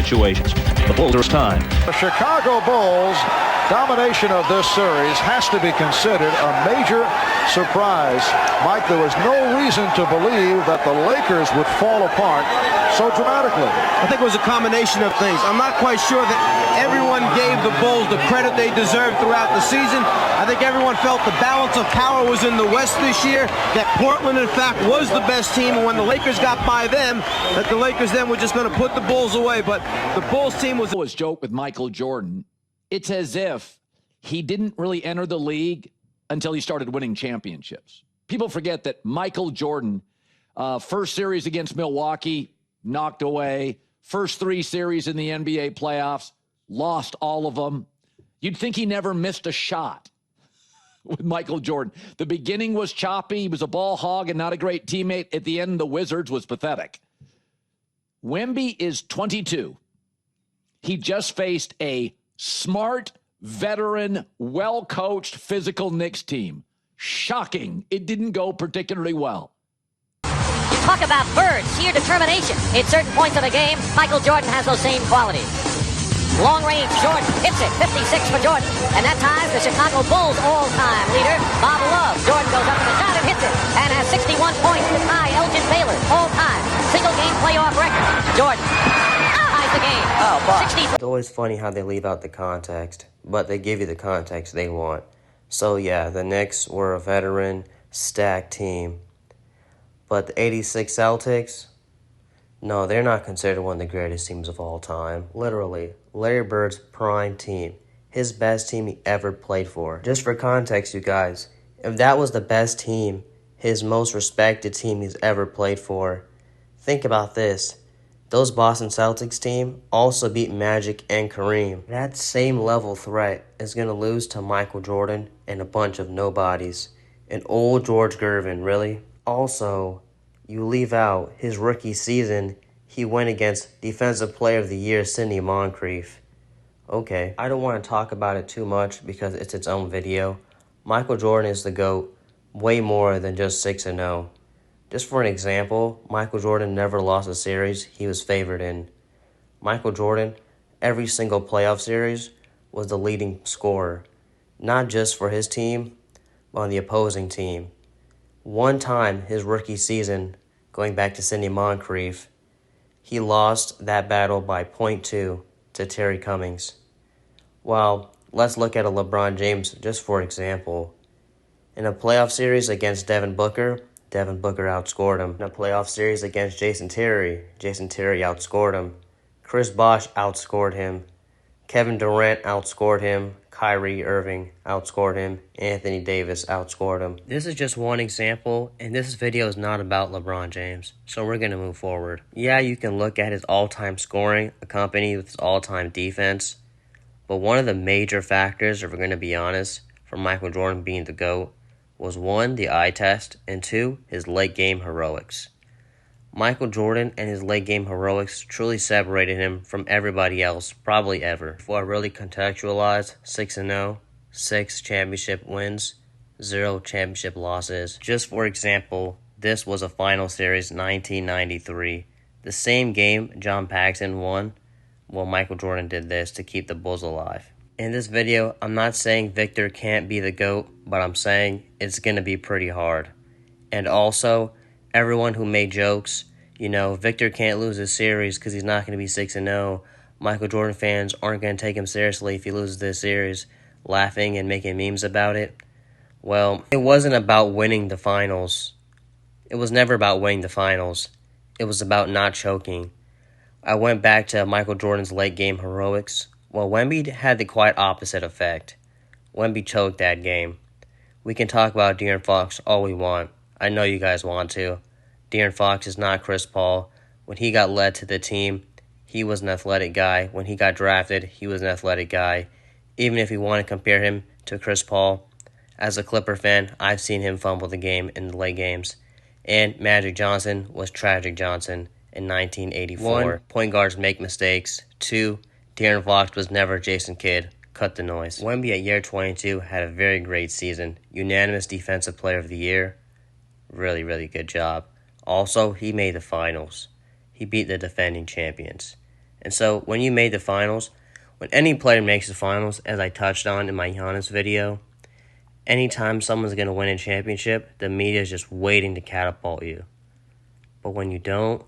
situations. The Bulls are time. The Chicago Bulls' domination of this series has to be considered a major surprise. Mike, there was no reason to believe that the Lakers would fall apart so dramatically. I think it was a combination of things. I'm not quite sure that everyone gave the Bulls the credit they deserved throughout the season. I think everyone felt the balance of power was in the West this year, that Portland, in fact, was the best team, and when the Lakers got by them, that the Lakers then were just going to put the Bulls away. But the Bulls team was... His joke with Michael Jordan, it's as if he didn't really enter the league until he started winning championships. People forget that Michael Jordan, first series against Milwaukee, knocked away. First 3 series in the NBA playoffs, lost all of them. You'd think he never missed a shot with Michael Jordan. The beginning was choppy. He was a ball hog and not a great teammate. At the end, the Wizards was pathetic. Wemby is 22. He just faced a smart, veteran, well-coached, physical Knicks team. Shocking. It didn't go particularly well. You talk about birds, sheer determination. At certain points of the game, Michael Jordan has those same qualities. Long range, Jordan hits it, 56 for Jordan. And that ties the Chicago Bulls all-time leader, Bob Love. Jordan goes up to the shot and hits it, and has 61 points to tie Elgin Baylor, all-time. Single-game playoff record. Jordan ties the game. Oh, boy. It's always funny how they leave out the context, but they give you the context they want. So yeah, the Knicks were a veteran, stacked team. But the 86 Celtics, no, they're not considered one of the greatest teams of all time. Literally, Larry Bird's prime team. His best team he ever played for. Just for context, you guys, if that was the best team, his most respected team he's ever played for, think about this. Those Boston Celtics team also beat Magic and Kareem. That same level threat is going to lose to Michael Jordan and a bunch of nobodies. And old George Gervin, really? Also, you leave out his rookie season, he went against Defensive Player of the Year Sidney Moncrief. Okay, I don't want to talk about it too much because it's its own video. Michael Jordan is the GOAT way more than just 6-0. Just for an example, Michael Jordan never lost a series he was favored in. Michael Jordan, every single playoff series, was the leading scorer. Not just for his team, but on the opposing team. One time, his rookie season, going back to Sidney Moncrief, he lost that battle by 0.2 to Terry Cummings. Well, let's look at a LeBron James just for example. In a playoff series against Devin Booker outscored him. In a playoff series against Jason Terry outscored him. Chris Bosh outscored him. Kevin Durant outscored him. Kyrie Irving outscored him. Anthony Davis outscored him. This is just one example, and this video is not about LeBron James, so we're going to move forward. Yeah, you can look at his all-time scoring accompanied with his all-time defense, but one of the major factors, if we're going to be honest, for Michael Jordan being the GOAT, was 1, the eye test, and 2, his late game heroics. Michael Jordan and his late game heroics truly separated him from everybody else, probably ever. Before I really contextualize, 6-0, 6 championship wins, 0 championship losses. Just for example, this was a final series 1993. The same game John Paxson won, well, Michael Jordan did this to keep the Bulls alive. In this video, I'm not saying Victor can't be the GOAT, but I'm saying it's going to be pretty hard. And also, everyone who made jokes, Victor can't lose this series because he's not going to be 6-0. Michael Jordan fans aren't going to take him seriously if he loses this series, laughing and making memes about it. Well, it wasn't about winning the finals. It was never about winning the finals. It was about not choking. I went back to Michael Jordan's late game heroics. Well, Wemby had the quite opposite effect. Wemby choked that game. We can talk about De'Aaron Fox all we want. I know you guys want to. De'Aaron Fox is not Chris Paul. When he got led to the team, he was an athletic guy. When he got drafted, he was an athletic guy. Even if you want to compare him to Chris Paul, as a Clipper fan, I've seen him fumble the game in the late games. And Magic Johnson was Tragic Johnson in 1984. 1, point guards make mistakes. 2, De'Aaron Fox was never Jason Kidd. Cut the noise. Wemby at year 22 had a very great season. Unanimous Defensive Player of the Year. Really, really good job. Also, he made the finals. He beat the defending champions. And so when you made the finals, when any player makes the finals, as I touched on in my Giannis video, anytime someone's going to win a championship, the media is just waiting to catapult you. But when you don't,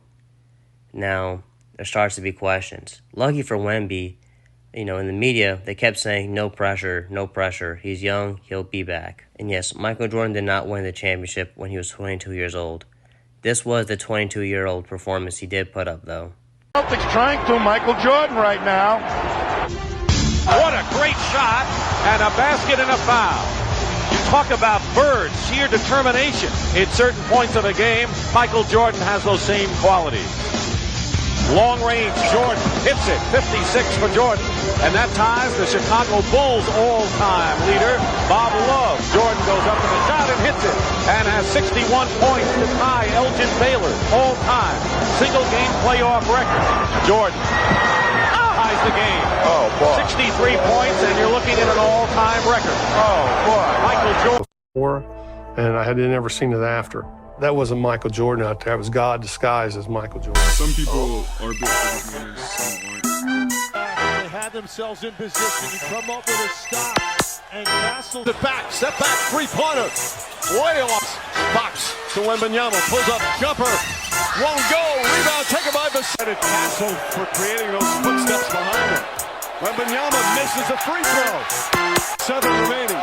now there starts to be questions. Lucky for Wemby, in the media, they kept saying, no pressure, no pressure. He's young, he'll be back. And yes, Michael Jordan did not win the championship when he was 22 years old. This was the 22-year-old performance he did put up, though. Celtics trying to Michael Jordan right now. What a great shot, and a basket and a foul. You talk about Bird's sheer determination. At certain points of a game, Michael Jordan has those same qualities. Long range, Jordan hits it, 56 for Jordan, and that ties the Chicago Bulls all-time leader, Bob Love. Jordan goes up to the shot and hits it, and has 61 points to tie Elgin Baylor all-time single game playoff record. Jordan ties the game. Oh, boy. 63 points, and you're looking at an all-time record. Oh, boy. Michael Jordan. Before, and I had never seen it after. That wasn't Michael Jordan out there. It was God disguised as Michael Jordan. Some people are built for this manner, some aren't. They had themselves in position. You come up with a stop and Castle the back, step back, three-pointer. Way off. Box to Wembanyama, pulls up, jumper. Won't go. Rebound taken by Bassett. Castle for creating those footsteps behind him. Wembanyama misses a free throw. 7 remaining.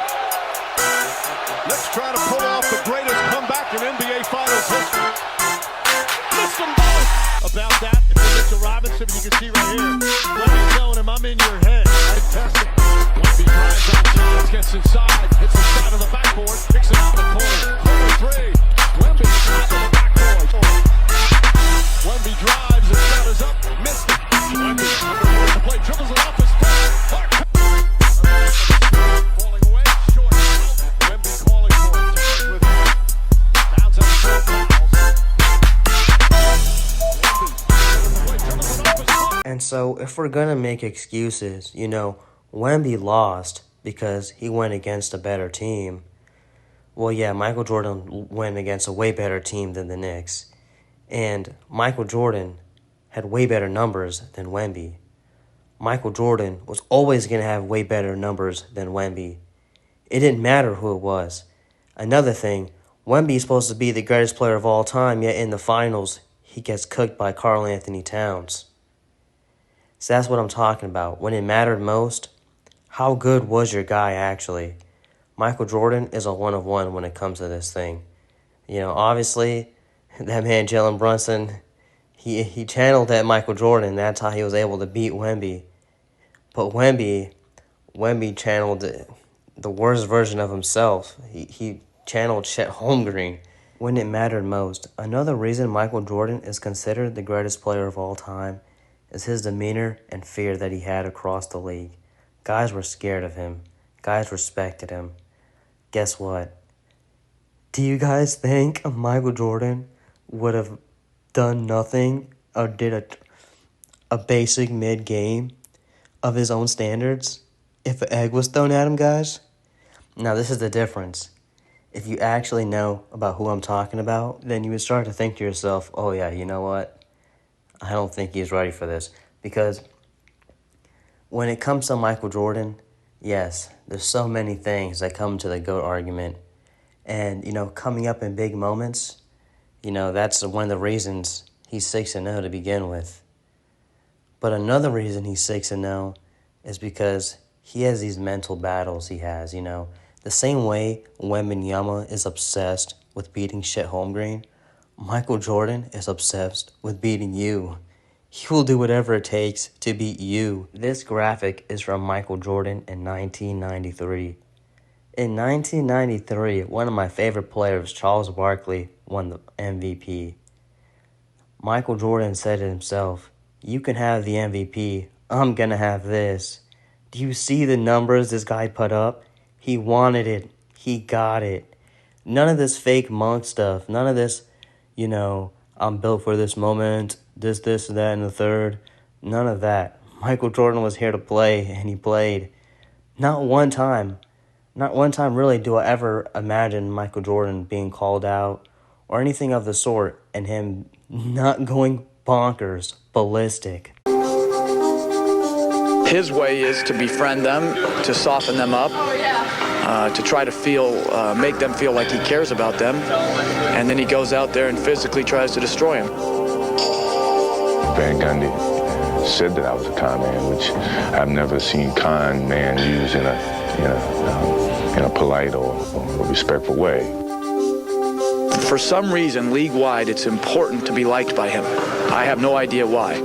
Let's try to pull off the greatest comeback in NBA Finals history. Missed them both. About that, if you look to Robinson, you can see right here. Wemby's telling him, I'm in your head. I test it. Wemby drives on Giannis, gets inside, hits the side of the backboard, kicks it out of the corner. Corner three. Wemby out of the backboard. Wemby drives, his shot is up, missed it. Wemby, the play, dribbles it off his foot. Falling away, short. Wemby calling for it. With bounce up short fouls. And so if we're going to make excuses, Wemby lost because he went against a better team. Well, yeah, Michael Jordan went against a way better team than the Knicks. And Michael Jordan had way better numbers than Wemby. Michael Jordan was always going to have way better numbers than Wemby. It didn't matter who it was. Another thing, Wemby is supposed to be the greatest player of all time, yet in the finals, he gets cooked by Karl Anthony Towns. So that's what I'm talking about. When it mattered most, how good was your guy actually? Michael Jordan is a one-of-one when it comes to this thing. Obviously, that man Jalen Brunson, he channeled that Michael Jordan. That's how he was able to beat Wemby. But Wemby channeled the worst version of himself. He channeled Chet Holmgren when it mattered most. Another reason Michael Jordan is considered the greatest player of all time is his demeanor and fear that he had across the league. Guys were scared of him. Guys respected him. Guess what? Do you guys think Michael Jordan would have done nothing or did a basic mid-game of his own standards if an egg was thrown at him, guys? Now, this is the difference. If you actually know about who I'm talking about, then you would start to think to yourself, oh yeah, you know what? I don't think he's ready for this. Because when it comes to Michael Jordan, yes, there's so many things that come to the GOAT argument. And, coming up in big moments, that's one of the reasons he's 6-0 to begin with. But another reason he's 6-0 is because he has these mental battles he has, The same way Wembanyama is obsessed with beating Chet Holmgren, Michael Jordan is obsessed with beating you. He will do whatever it takes to beat you. This graphic is from Michael Jordan in 1993. In 1993, one of my favorite players, Charles Barkley, won the MVP. Michael Jordan said it himself, you can have the MVP, I'm gonna have this. Do you see the numbers this guy put up? He wanted it. He got it. None of this fake monk stuff. None of this, I'm built for this moment, this, that, and the third. None of that. Michael Jordan was here to play, and he played. Not one time really do I ever imagine Michael Jordan being called out or anything of the sort and him not going bonkers, ballistic. His way is to befriend them, to soften them up, to try to make them feel like he cares about them, and then he goes out there and physically tries to destroy him. Van Gundy said that I was a con man, which I've never seen con man used in a polite or respectful way. For some reason, league-wide, it's important to be liked by him. I have no idea why.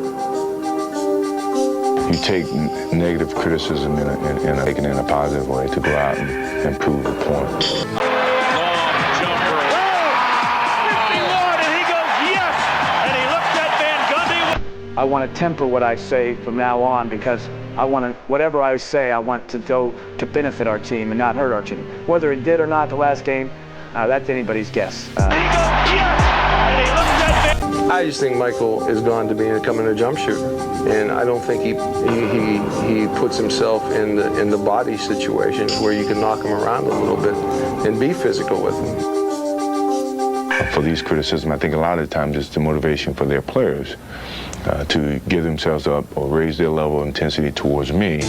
You take negative criticism and make it in a positive way to go out and prove a point. I want to temper what I say from now on, because whatever I say, I want to go to benefit our team and not hurt our team. Whether it did or not the last game, that's anybody's guess. I just think Michael is gone to becoming a jump shooter, and I don't think he puts himself in the body situations where you can knock him around a little bit and be physical with him. For these criticism, I think a lot of the times it's the motivation for their players to give themselves up or raise their level of intensity towards me.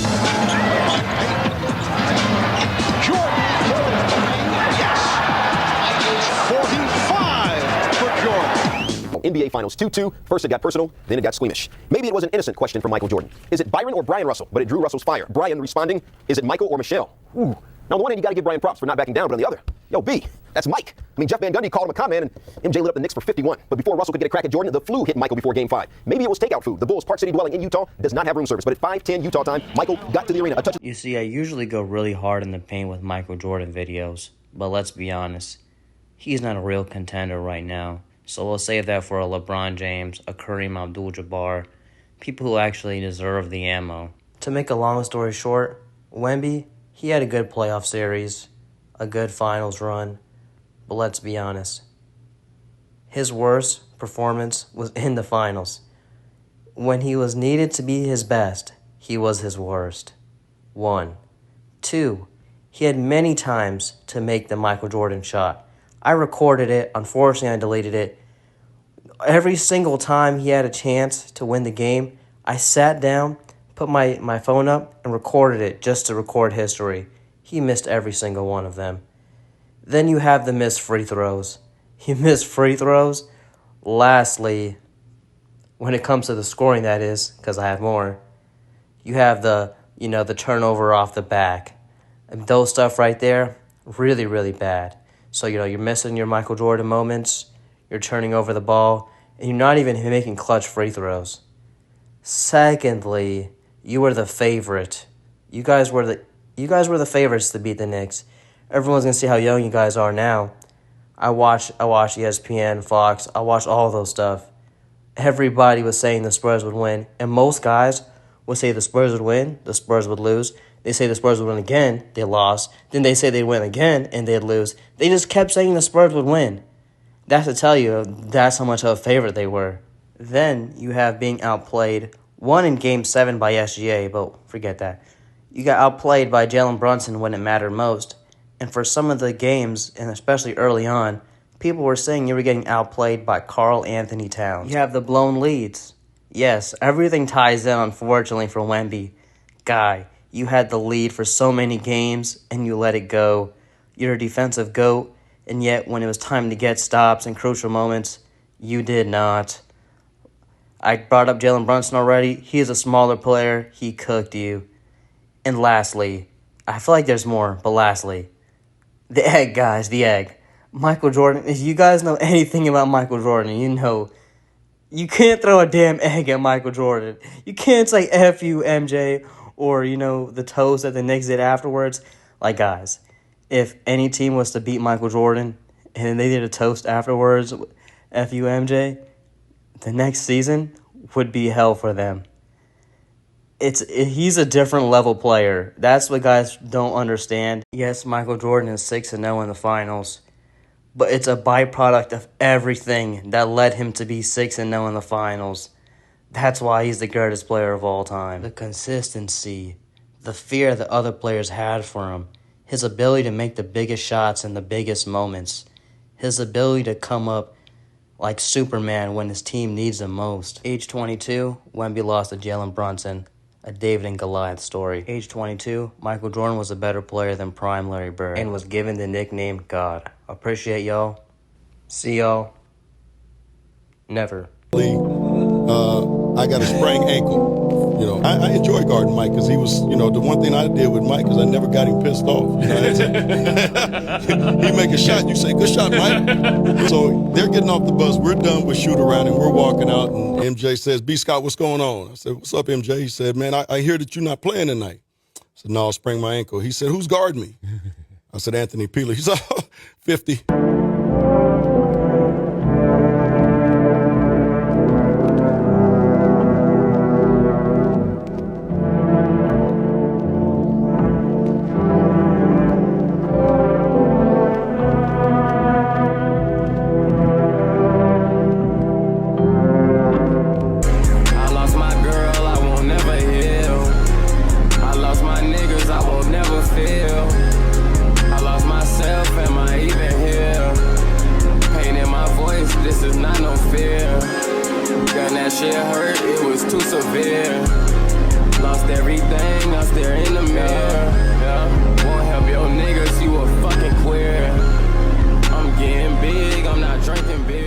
NBA Finals 2-2. First it got personal, then it got squeamish. Maybe it was an innocent question from Michael Jordan. Is it Byron or Brian Russell? But it drew Russell's fire. Brian responding, is it Michael or Michelle? Ooh. Now, on the one hand, you got to give Brian props for not backing down, but on the other, yo, B, that's Mike. I mean, Jeff Van Gundy called him a con man, and MJ lit up the Knicks for 51. But before Russell could get a crack at Jordan, the flu hit Michael before Game 5. Maybe it was takeout food. The Bulls' Park City dwelling in Utah does not have room service. But at 5:10 Utah time, Michael got to the arena. You see, I usually go really hard in the paint with Michael Jordan videos. But let's be honest, he's not a real contender right now. So we'll save that for a LeBron James, a Kareem Abdul-Jabbar, people who actually deserve the ammo. To make a long story short, Wemby, he had a good playoff series, a good finals run, but let's be honest, his worst performance was in the finals. When he was needed to be his best, he was his worst. 1. 2, he had many times to make the Michael Jordan shot. I recorded it. Unfortunately, I deleted it. Every single time he had a chance to win the game, I sat down, put my phone up, and recorded it just to record history. He missed every single one of them. Then you have the missed free throws. He missed free throws. Lastly, when it comes to the scoring, that is, because I have more, you have the turnover off the back. And those stuff right there, really, really bad. So, you're missing your Michael Jordan moments, you're turning over the ball, and you're not even making clutch free throws. Secondly, you were the favorite. You guys were the favorites to beat the Knicks. Everyone's going to see how young you guys are now. I watched ESPN, Fox, I watched all those stuff. Everybody was saying the Spurs would win, and most guys would say the Spurs would win, the Spurs would lose. They say the Spurs would win again, they lost. Then they say they'd win again, and they'd lose. They just kept saying the Spurs would win. That's to tell you, that's how much of a favorite they were. Then you have being outplayed. One in Game 7 by SGA, but forget that. You got outplayed by Jalen Brunson when it mattered most. And for some of the games, and especially early on, people were saying you were getting outplayed by Karl Anthony Towns. You have the blown leads. Yes, everything ties in, unfortunately, for Wemby. Guy, you had the lead for so many games, and you let it go. You're a defensive GOAT, and yet when it was time to get stops in crucial moments, you did not. I brought up Jalen Brunson already. He is a smaller player. He cooked you. And lastly, I feel like there's more, but lastly, the egg, guys, the egg. Michael Jordan, if you guys know anything about Michael Jordan, you know you can't throw a damn egg at Michael Jordan. You can't say F you, MJ, or, the toast that the Knicks did afterwards. Like, guys, if any team was to beat Michael Jordan and they did a toast afterwards, F you, MJ, the next season would be hell for them. He's a different level player. That's what guys don't understand. Yes, Michael Jordan is 6-0 in the finals, but it's a byproduct of everything that led him to be 6-0 in the finals. That's why he's the greatest player of all time. The consistency, the fear that other players had for him, his ability to make the biggest shots in the biggest moments, his ability to come up like Superman when his team needs him most. Age 22, Wemby lost to Jalen Brunson. A David and Goliath story. Age 22, Michael Jordan was a better player than prime Larry Bird and was given the nickname God. Appreciate y'all. See y'all. Never. I got a sprained ankle. You know, I enjoy guarding Mike because he was, you know, the one thing I did with Mike is I never got him pissed off. You know, he make a shot, you say, good shot, Mike. So they're getting off the bus. We're done with shoot around and we're walking out. And MJ says, B. Scott, what's going on? I said, what's up, MJ? He said, man, I hear that you're not playing tonight. I said, no, I sprained my ankle. He said, who's guarding me? I said, Anthony Peeler. He said, 50. Lost everything, I stare in the mirror.